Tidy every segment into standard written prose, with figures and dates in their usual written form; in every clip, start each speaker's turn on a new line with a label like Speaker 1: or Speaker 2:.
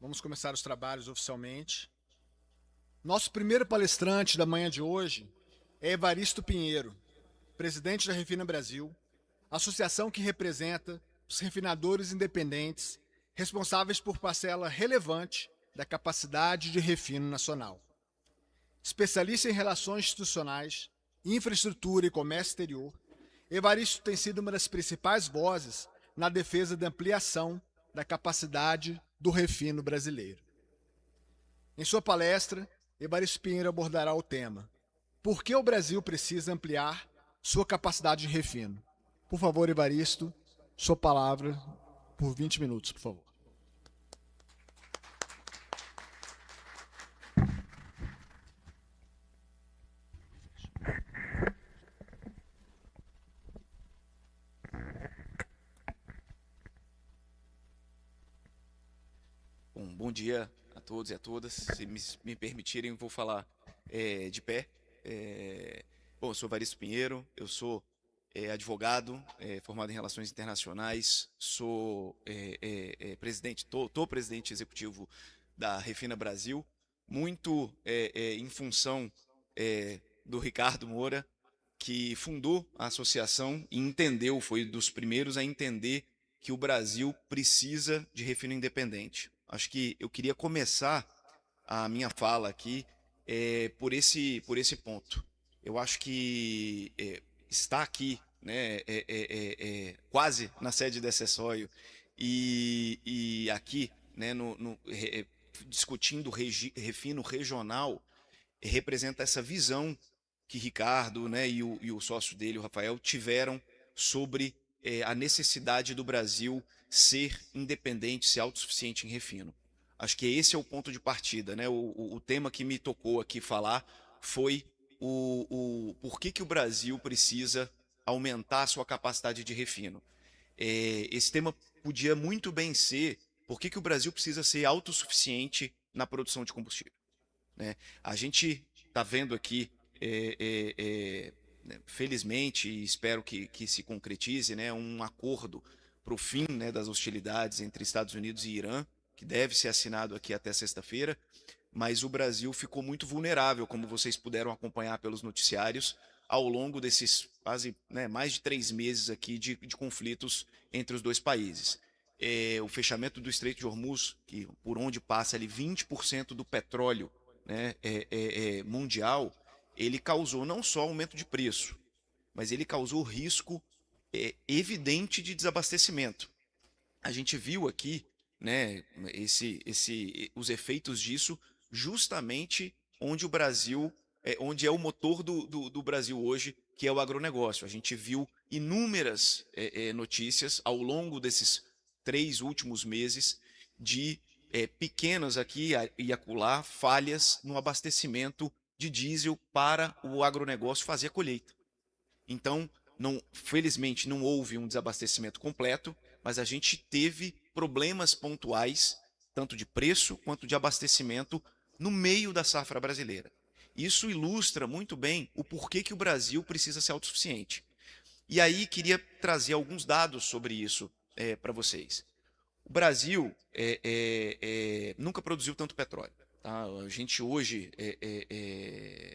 Speaker 1: Vamos começar os trabalhos oficialmente. Nosso primeiro palestrante da manhã de hoje é Evaristo Pinheiro, presidente da Refina Brasil, associação que representa os refinadores independentes responsáveis por parcela relevante da capacidade de refino nacional. Especialista em relações institucionais, infraestrutura e comércio exterior, Evaristo tem sido uma das principais vozes na defesa da ampliação da capacidade do refino brasileiro. Em sua palestra, Evaristo Pinheiro abordará o tema: por que o Brasil precisa ampliar sua capacidade de refino? Por favor, Evaristo, sua palavra por 20 minutos, por favor.
Speaker 2: Bom dia a todos e a todas. Se me permitirem, eu vou falar de pé. Eu sou Evaristo Pinheiro, eu sou advogado, formado em Relações Internacionais, sou presidente, tô presidente executivo da Refina Brasil, muito em função do Ricardo Moura, que fundou a associação e entendeu, foi dos primeiros a entender que o Brasil precisa de refino independente. Acho que eu queria começar a minha fala aqui por esse ponto. Eu acho que está aqui, né, quase na sede da Acessório e aqui, né, discutindo refino regional, representa essa visão que Ricardo, né, e o sócio dele, o Rafael, tiveram sobre a necessidade do Brasil ser independente, ser autossuficiente em refino. Acho que esse é o ponto de partida, né? O tema que me tocou aqui falar foi o por que o Brasil precisa aumentar a sua capacidade de refino. Esse tema podia muito bem ser por que o Brasil precisa ser autossuficiente na produção de combustível, né? A gente está vendo aqui, né, felizmente, e espero que se concretize, né, um acordo para o fim, né, das hostilidades entre Estados Unidos e Irã, que deve ser assinado aqui até sexta-feira, mas o Brasil ficou muito vulnerável, como vocês puderam acompanhar pelos noticiários, ao longo desses quase, né, mais de 3 meses aqui de conflitos entre os dois países. O fechamento do Estreito de Hormuz, que por onde passa ali 20% do petróleo, né, mundial, ele causou não só aumento de preço, mas ele causou risco evidente de desabastecimento. A gente viu aqui, né, os efeitos disso justamente onde o Brasil, onde é o motor do Brasil hoje, que é o agronegócio. A gente viu inúmeras notícias ao longo desses 3 últimos meses de pequenas aqui e acolá falhas no abastecimento de diesel para o agronegócio fazer a colheita. Então, não, felizmente, não houve um desabastecimento completo, mas a gente teve problemas pontuais, tanto de preço quanto de abastecimento, no meio da safra brasileira. Isso ilustra muito bem o porquê que o Brasil precisa ser autossuficiente. E aí queria trazer alguns dados sobre isso para vocês. O Brasil nunca produziu tanto petróleo. Tá? A gente hoje,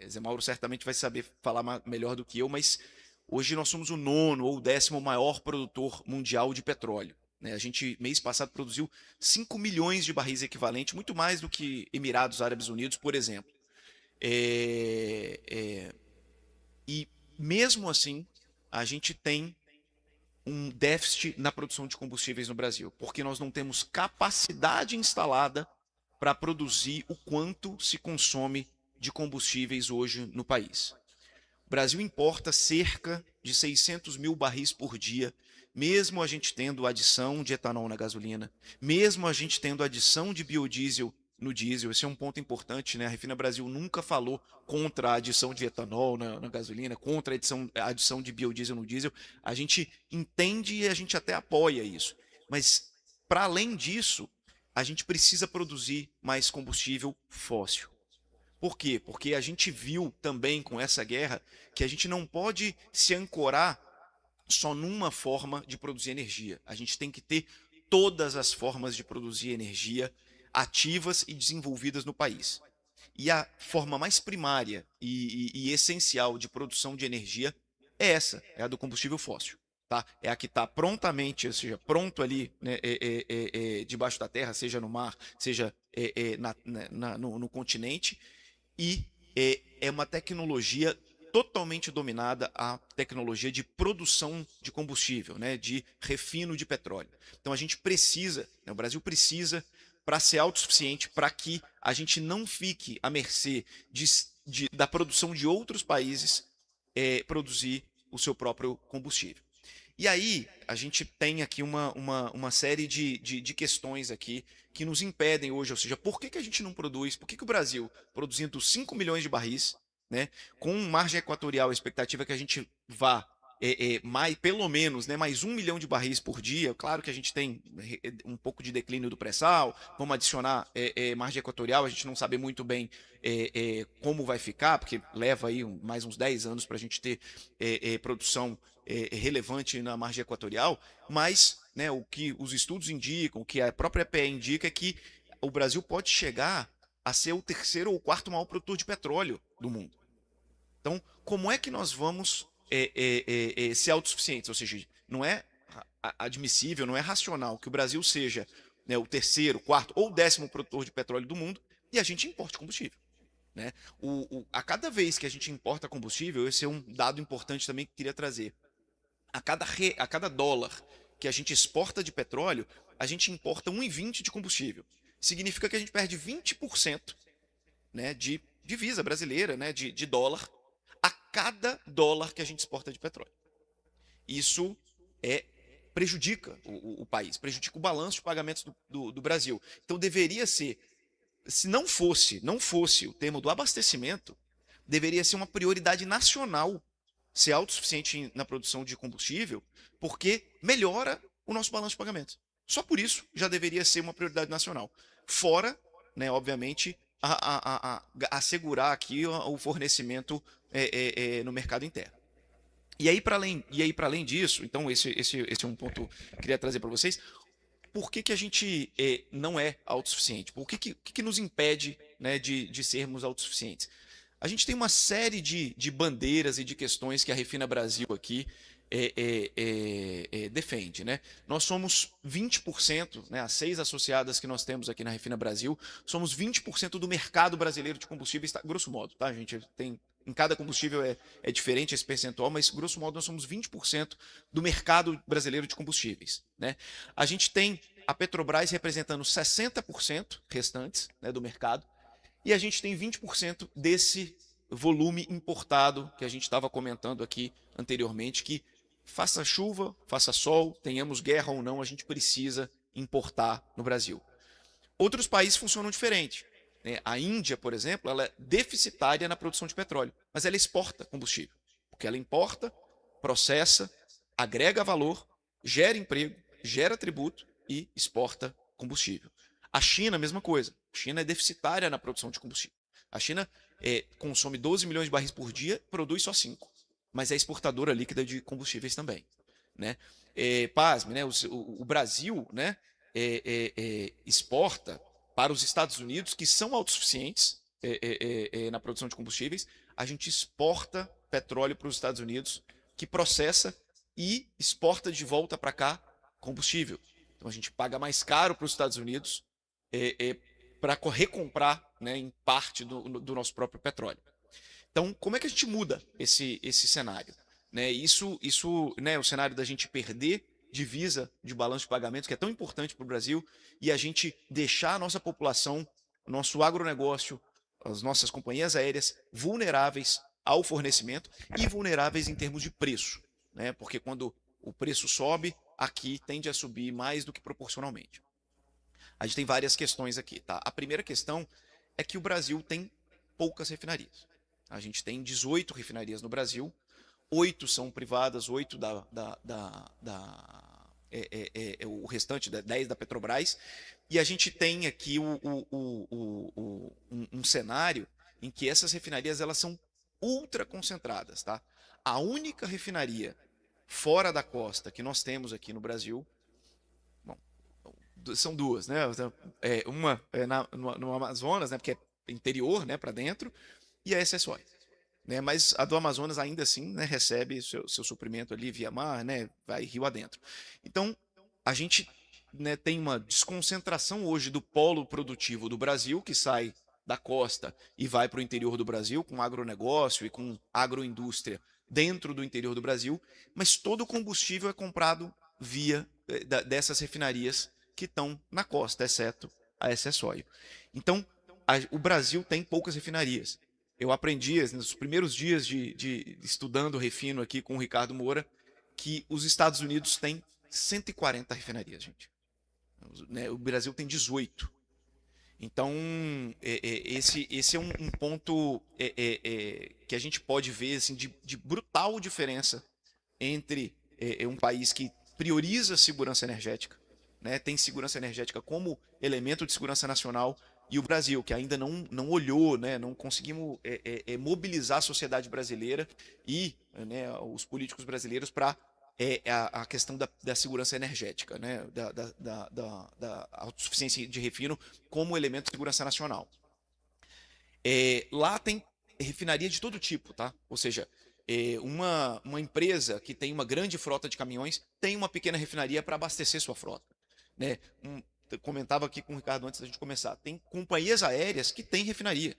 Speaker 2: Zé Mauro certamente vai saber falar melhor do que eu, mas hoje nós somos o nono ou o 10º maior produtor mundial de petróleo. Né? A gente, mês passado, produziu 5 milhões de barris equivalente, muito mais do que Emirados Árabes Unidos, por exemplo. E mesmo assim, a gente tem um déficit na produção de combustíveis no Brasil, porque nós não temos capacidade instalada para produzir o quanto se consome de combustíveis hoje no país. O Brasil importa cerca de 600 mil barris por dia, mesmo a gente tendo adição de etanol na gasolina, mesmo a gente tendo adição de biodiesel no diesel. Esse é um ponto importante, né? A Refina Brasil nunca falou contra a adição de etanol na gasolina, contra a adição de biodiesel no diesel. A gente entende e a gente até apoia isso. Mas, para além disso, a gente precisa produzir mais combustível fóssil. Por quê? Porque a gente viu também com essa guerra que a gente não pode se ancorar só numa forma de produzir energia. A gente tem que ter todas as formas de produzir energia ativas e desenvolvidas no país. E a forma mais primária e essencial de produção de energia é essa, é a do combustível fóssil. Tá? É a que está prontamente, ou seja, pronto ali, né, debaixo da terra, seja no mar, seja no continente, e é uma tecnologia totalmente dominada a tecnologia de produção de combustível, né, de refino de petróleo. Então a gente precisa, né, o Brasil precisa, para ser autossuficiente, para que a gente não fique à mercê da produção de outros países, produzir o seu próprio combustível. E aí, a gente tem aqui uma série de questões aqui que nos impedem hoje, ou seja, por que a gente não produz, por que o Brasil, produzindo 5 milhões de barris, né, com margem equatorial, a expectativa é que a gente vá pelo menos, né, mais 1 milhão de barris por dia. Claro que a gente tem um pouco de declínio do pré-sal, vamos adicionar margem equatorial, a gente não sabe muito bem como vai ficar, porque leva aí mais uns 10 anos para a gente ter produção relevante na margem equatorial, mas, né, o que os estudos indicam, o que a própria EPE indica é que o Brasil pode chegar a ser o terceiro ou quarto maior produtor de petróleo do mundo. Então, como é que nós vamos ser autossuficientes? Ou seja, não é admissível, não é racional que o Brasil seja, né, o terceiro, quarto ou 10º produtor de petróleo do mundo e a gente importe combustível. Né? A cada vez que a gente importa combustível, esse é um dado importante também que eu queria trazer. A cada dólar que a gente exporta de petróleo, a gente importa 1,20 de combustível. Significa que a gente perde 20%, né, de divisa brasileira, né, de dólar, a cada dólar que a gente exporta de petróleo. Isso prejudica o país, prejudica o balanço de pagamentos do Brasil. Então deveria ser, se não fosse o tema do abastecimento, deveria ser uma prioridade nacional ser autossuficiente na produção de combustível, porque melhora o nosso balanço de pagamentos. Só por isso já deveria ser uma prioridade nacional. Fora, né, obviamente, assegurar aqui o fornecimento no mercado interno. E aí, para além disso, então esse é um ponto que eu queria trazer para vocês. Por que a gente não é autossuficiente? O que nos impede, né, de sermos autossuficientes? A gente tem uma série de bandeiras e de questões que a Refina Brasil aqui defende. Né? Nós somos 20%, né, as 6 associadas que nós temos aqui na Refina Brasil, somos 20% do mercado brasileiro de combustíveis, tá, grosso modo. Tá? A gente tem, em cada combustível é diferente esse percentual, mas grosso modo nós somos 20% do mercado brasileiro de combustíveis. Né? A gente tem a Petrobras representando 60% restantes, né, do mercado, e a gente tem 20% desse volume importado que a gente estava comentando aqui anteriormente, que faça chuva, faça sol, tenhamos guerra ou não, a gente precisa importar no Brasil. Outros países funcionam diferente. Né? A Índia, por exemplo, ela é deficitária na produção de petróleo, mas ela exporta combustível, porque ela importa, processa, agrega valor, gera emprego, gera tributo e exporta combustível. A China, a mesma coisa. A China é deficitária na produção de combustível. A China consome 12 milhões de barris por dia, produz só 5. Mas é exportadora líquida de combustíveis também. Né? Pasme, né? O Brasil, né, exporta para os Estados Unidos, que são autossuficientes na produção de combustíveis. A gente exporta petróleo para os Estados Unidos, que processa e exporta de volta para cá combustível. Então a gente paga mais caro para os Estados Unidos para recomprar, né, em parte do nosso próprio petróleo. Então, como é que a gente muda esse cenário? Né, isso, né, o cenário da gente perder divisa de balanço de pagamentos, que é tão importante para o Brasil, e a gente deixar a nossa população, nosso agronegócio, as nossas companhias aéreas vulneráveis ao fornecimento e vulneráveis em termos de preço. Né, porque quando o preço sobe, aqui tende a subir mais do que proporcionalmente. A gente tem várias questões aqui. Tá? A primeira questão é que o Brasil tem poucas refinarias. A gente tem 18 refinarias no Brasil, 8 são privadas, 8 o restante, 10 da Petrobras, e a gente tem aqui um cenário em que essas refinarias elas são ultra concentradas. Tá? A única refinaria fora da costa que nós temos aqui no Brasil, bom, são duas, né? Uma é no Amazonas, né? Porque é interior, né? Para dentro, e a SSOI, né? Mas a do Amazonas ainda assim, né? Recebe seu suprimento ali via mar, né? Vai rio adentro. Então a gente, né, tem uma desconcentração hoje do polo produtivo do Brasil, que sai da costa e vai para o interior do Brasil, com agronegócio e com agroindústria dentro do interior do Brasil, mas todo o combustível é comprado via dessas refinarias que estão na costa, exceto a SSOI. Então, o Brasil tem poucas refinarias. Eu aprendi nos primeiros dias de estudando refino aqui com o Ricardo Moura que os Estados Unidos têm 140 refinarias, gente. Né, o Brasil tem 18. Então, esse é um ponto que a gente pode ver assim, de brutal diferença entre um país que prioriza a segurança energética, né, tem segurança energética como elemento de segurança nacional, e o Brasil, que ainda não olhou, né, não conseguimos mobilizar a sociedade brasileira e, né, os políticos brasileiros para a questão da segurança energética, né, da autossuficiência de refino como elemento de segurança nacional. Lá tem refinaria de todo tipo, tá? Ou seja, uma empresa que tem uma grande frota de caminhões tem uma pequena refinaria para abastecer sua frota, né? Eu comentava aqui com o Ricardo antes da gente começar. Tem companhias aéreas que têm refinaria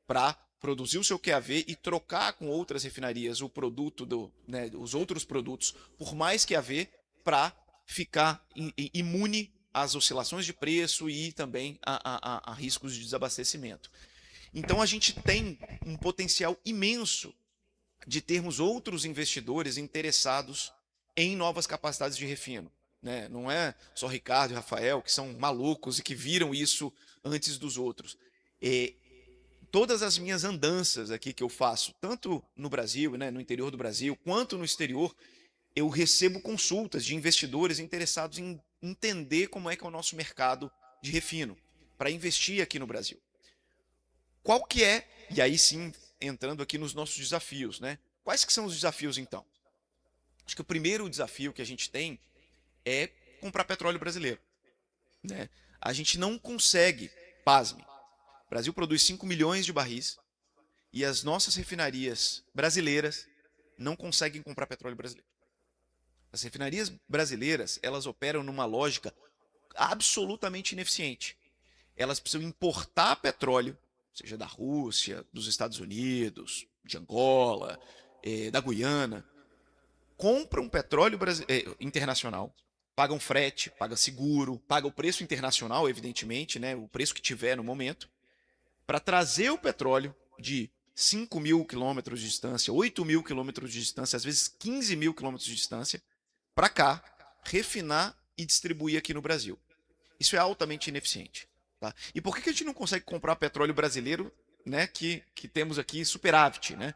Speaker 2: para produzir o seu QAV e trocar com outras refinarias o produto né, os outros produtos por mais QAV para ficar imune às oscilações de preço e também a riscos de desabastecimento. Então a gente tem um potencial imenso de termos outros investidores interessados em novas capacidades de refino. Né? Não é só Ricardo e Rafael que são malucos e que viram isso antes dos outros. Todas as minhas andanças aqui que eu faço, tanto no Brasil, né, no interior do Brasil, quanto no exterior, eu recebo consultas de investidores interessados em entender como é que é o nosso mercado de refino, para investir aqui no Brasil. Qual que é, e aí sim, entrando aqui nos nossos desafios, né? Quais que são os desafios, então? Acho que o primeiro desafio que a gente tem é comprar petróleo brasileiro, né? A gente não consegue, pasme, o Brasil produz 5 milhões de barris e as nossas refinarias brasileiras não conseguem comprar petróleo brasileiro. As refinarias brasileiras, elas operam numa lógica absolutamente ineficiente. Elas precisam importar petróleo, seja da Rússia, dos Estados Unidos, de Angola, da Guiana, compram petróleo internacional, pagam frete, pagam seguro, pagam o preço internacional, evidentemente, né, o preço que tiver no momento, para trazer o petróleo de 5 mil quilômetros de distância, 8 mil quilômetros de distância, às vezes 15 mil quilômetros de distância, para cá, refinar e distribuir aqui no Brasil. Isso é altamente ineficiente. Tá? E por que a gente não consegue comprar petróleo brasileiro, né, que temos aqui superávit, né,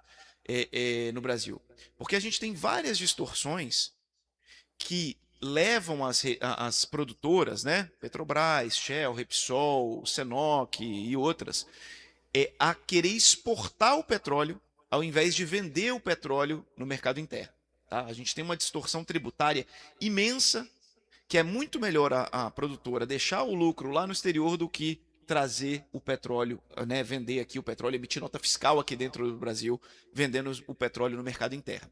Speaker 2: no Brasil? Porque a gente tem várias distorções que levam as produtoras, né, Petrobras, Shell, Repsol, Senoc e outras, a querer exportar o petróleo ao invés de vender o petróleo no mercado interno. Tá? A gente tem uma distorção tributária imensa, que é muito melhor a produtora deixar o lucro lá no exterior do que trazer o petróleo, né, vender aqui o petróleo, emitir nota fiscal aqui dentro do Brasil, vendendo o petróleo no mercado interno.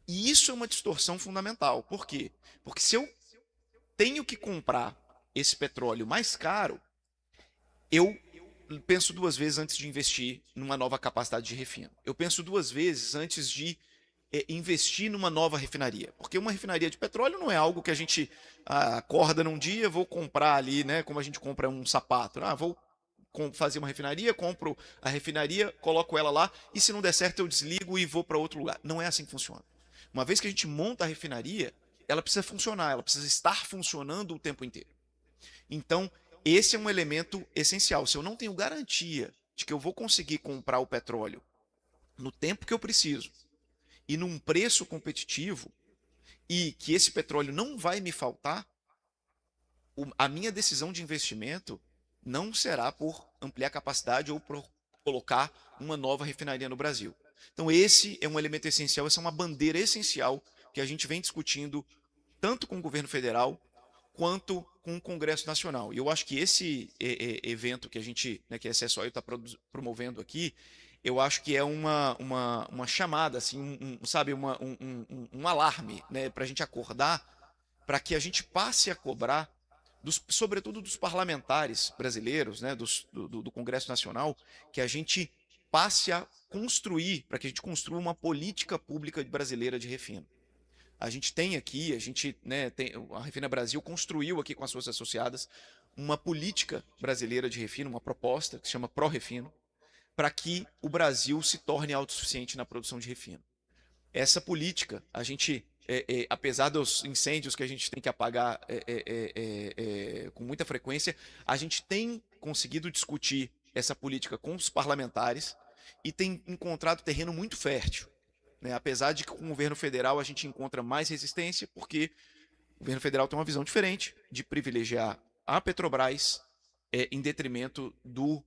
Speaker 2: E isso é uma distorção fundamental. Por quê? Porque se eu tenho que comprar esse petróleo mais caro, eu penso duas vezes antes de investir numa nova capacidade de refino. Eu penso duas vezes antes de investir numa nova refinaria. Porque uma refinaria de petróleo não é algo que a gente acorda num dia, vou comprar ali, né, como a gente compra um sapato. Vou fazer uma refinaria, compro a refinaria, coloco ela lá, e se não der certo eu desligo e vou para outro lugar. Não é assim que funciona. Uma vez que a gente monta a refinaria, ela precisa funcionar, ela precisa estar funcionando o tempo inteiro. Então, esse é um elemento essencial. Se eu não tenho garantia de que eu vou conseguir comprar o petróleo no tempo que eu preciso e num preço competitivo, e que esse petróleo não vai me faltar, a minha decisão de investimento não será por ampliar a capacidade ou por colocar uma nova refinaria no Brasil. Então esse é um elemento essencial, essa é uma bandeira essencial que a gente vem discutindo tanto com o governo federal quanto com o Congresso Nacional. E eu acho que esse evento que a gente, né, que a SSOI está promovendo aqui, eu acho que é uma chamada, assim, sabe, um alarme, né, para a gente acordar, para que a gente passe a cobrar, sobretudo dos parlamentares brasileiros, né, do Congresso Nacional, que a gente passe a construir, para que a gente construa uma política pública brasileira de refino. A gente tem aqui, a Refina Brasil construiu aqui com as suas associadas uma política brasileira de refino, uma proposta que se chama Pró-Refino, para que o Brasil se torne autossuficiente na produção de refino. Essa política, a gente, apesar dos incêndios que a gente tem que apagar com muita frequência, a gente tem conseguido discutir essa política com os parlamentares e tem encontrado terreno muito fértil. Né? Apesar de que com o governo federal a gente encontra mais resistência, porque o governo federal tem uma visão diferente de privilegiar a Petrobras em detrimento do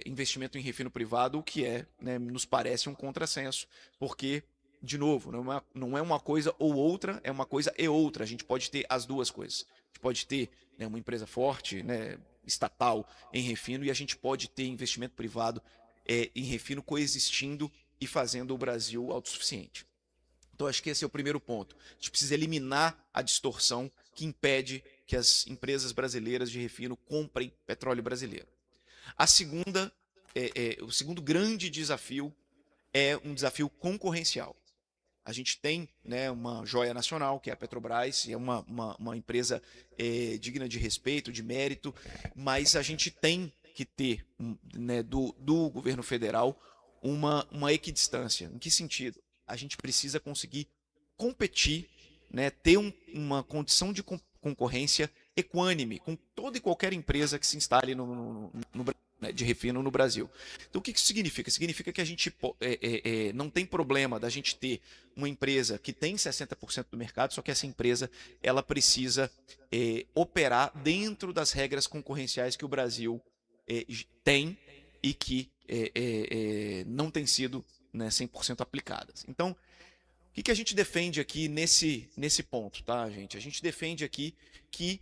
Speaker 2: investimento em refino privado, o que né, nos parece um contrassenso, porque, de novo, não é uma coisa ou outra, é uma coisa e outra. A gente pode ter as duas coisas. A gente pode ter, né, uma empresa forte, né, estatal em refino, e a gente pode ter investimento privado em refino coexistindo e fazendo o Brasil autossuficiente. Então, acho que esse é o primeiro ponto. A gente precisa eliminar a distorção que impede que as empresas brasileiras de refino comprem petróleo brasileiro. O segundo grande desafio é um desafio concorrencial. A gente tem, né, uma joia nacional, que é a Petrobras, e é uma empresa digna de respeito, de mérito, mas a gente tem que ter, né, do governo federal uma equidistância. Em que sentido? A gente precisa conseguir competir, né, ter uma condição de concorrência equânime com toda e qualquer empresa que se instale de refino no Brasil. Então, o que isso significa? Significa que a gente não tem problema da gente ter uma empresa que tem 60% do mercado, só que essa empresa ela precisa operar dentro das regras concorrenciais que o Brasil tem e que não têm sido, né, 100% aplicadas. Então, o que a gente defende aqui nesse ponto, tá, gente? A gente defende aqui que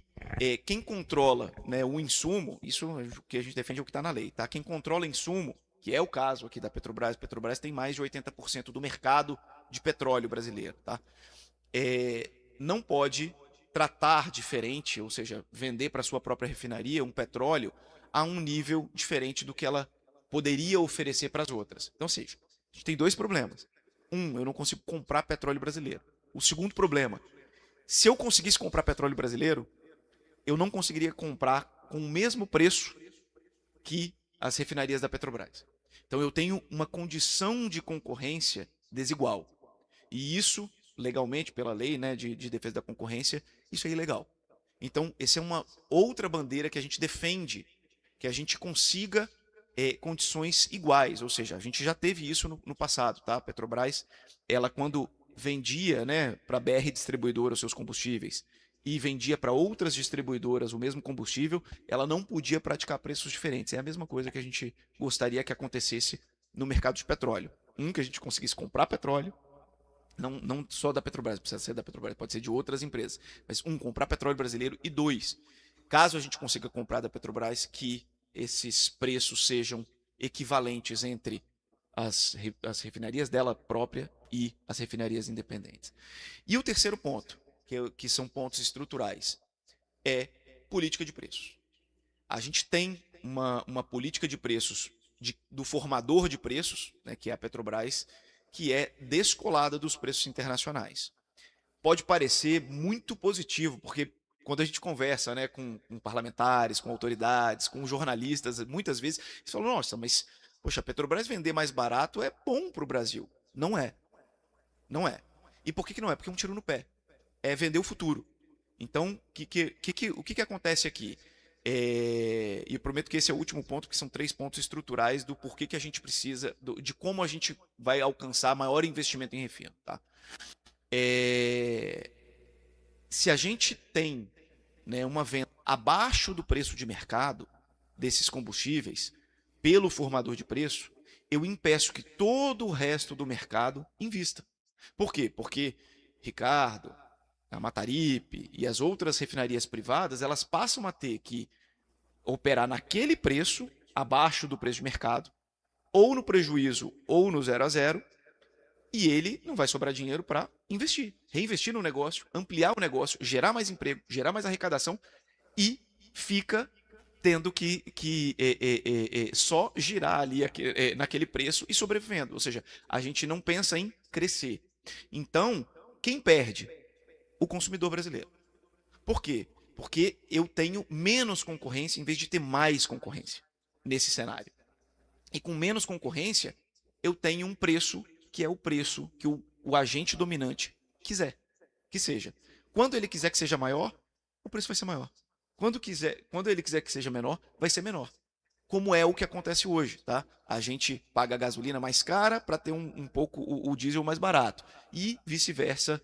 Speaker 2: quem controla, né, o insumo, isso que a gente defende é o que está na lei, tá? Quem controla o insumo, que é o caso aqui da Petrobras, Petrobras tem mais de 80% do mercado de petróleo brasileiro, tá? Não pode tratar diferente, ou seja, vender para sua própria refinaria um petróleo a um nível diferente do que ela poderia oferecer para as outras. Então, ou seja, a gente tem dois problemas. Eu não consigo comprar petróleo brasileiro. O segundo problema, se eu conseguisse comprar petróleo brasileiro, eu não conseguiria comprar com o mesmo preço que as refinarias da Petrobras. Então eu tenho uma condição de concorrência desigual. E isso, legalmente, pela lei, né, de defesa da concorrência, isso é ilegal. Então, essa é uma outra bandeira que a gente defende, que a gente consiga condições iguais, ou seja, a gente já teve isso no passado, tá? A Petrobras, ela quando vendia, né, para a BR Distribuidora os seus combustíveis e vendia para outras distribuidoras o mesmo combustível, ela não podia praticar preços diferentes. É a mesma coisa que a gente gostaria que acontecesse no mercado de petróleo. Que a gente conseguisse comprar petróleo, não só da Petrobras, precisa ser da Petrobras, pode ser de outras empresas, mas comprar petróleo brasileiro, e dois, caso a gente consiga comprar da Petrobras, que esses preços sejam equivalentes entre as refinarias dela própria e as refinarias independentes. E o terceiro ponto, que são pontos estruturais, é política de preços. A gente tem uma política de preços do formador de preços, né, que é a Petrobras, que é descolada dos preços internacionais. Pode parecer muito positivo, porque quando a gente conversa, né, com parlamentares, com autoridades, com jornalistas, muitas vezes eles falam, nossa, mas poxa, a Petrobras vender mais barato é bom para o Brasil. Não é. Não é. E por que não é? Porque é um tiro no pé. É vender o futuro. Então, o que acontece aqui? E eu prometo que esse é o último ponto, que são 3 pontos estruturais do porquê que a gente precisa, de como a gente vai alcançar maior investimento em refino. Tá? Se a gente tem, né, uma venda abaixo do preço de mercado desses combustíveis pelo formador de preço, eu impeço que todo o resto do mercado invista. Por quê? Porque, Ricardo, a Mataripe e as outras refinarias privadas, elas passam a ter que operar naquele preço, abaixo do preço de mercado, ou no prejuízo, ou no 0 a 0, e ele não vai sobrar dinheiro para investir, reinvestir no negócio, ampliar o negócio, gerar mais emprego, gerar mais arrecadação, e fica tendo que só girar ali naquele preço e sobrevivendo. Ou seja, a gente não pensa em crescer. Então, quem perde? O consumidor brasileiro. Por quê? Porque eu tenho menos concorrência em vez de ter mais concorrência nesse cenário. E com menos concorrência, eu tenho um preço que é o preço que o agente dominante quiser que seja. Quando ele quiser que seja maior, o preço vai ser maior. Quando ele quiser que seja menor, vai ser menor. Como é o que acontece hoje, tá? A gente paga a gasolina mais cara para ter um pouco o diesel mais barato. E vice-versa,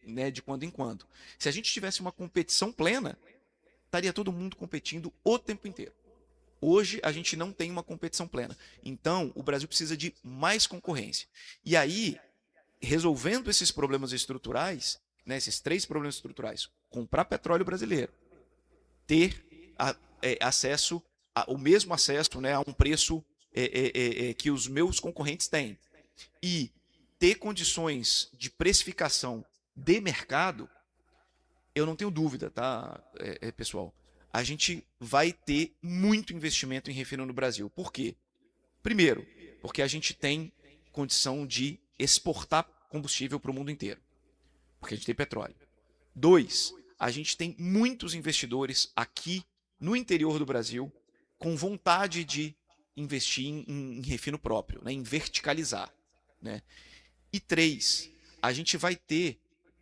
Speaker 2: né, de quando em quando. Se a gente tivesse uma competição plena, estaria todo mundo competindo o tempo inteiro. Hoje a gente não tem uma competição plena. Então, o Brasil precisa de mais concorrência. E aí, resolvendo esses problemas estruturais, né, esses 3 problemas estruturais, comprar petróleo brasileiro, ter acesso, o mesmo acesso, né, a um preço que os meus concorrentes têm, e ter condições de precificação de mercado, eu não tenho dúvida, tá, pessoal? A gente vai ter muito investimento em refino no Brasil. Por quê? Primeiro, porque a gente tem condição de exportar combustível para o mundo inteiro, porque a gente tem petróleo. 2, a gente tem muitos investidores aqui no interior do Brasil com vontade de investir em refino próprio, né, em verticalizar, né? E 3, a gente vai ter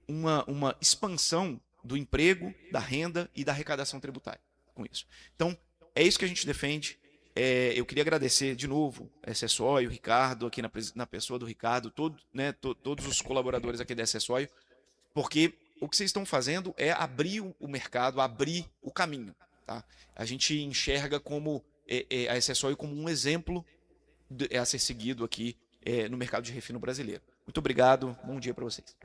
Speaker 2: uma expansão do emprego, da renda e da arrecadação tributária com isso. Então, é isso que a gente defende. Eu queria agradecer de novo a SSOI, o Ricardo, aqui na pessoa do Ricardo, todos os colaboradores aqui da SSOI, porque o que vocês estão fazendo é abrir o mercado, abrir o caminho. Tá? A gente enxerga como a SSOI como um exemplo a ser seguido aqui no mercado de refino brasileiro. Muito obrigado, bom dia para vocês.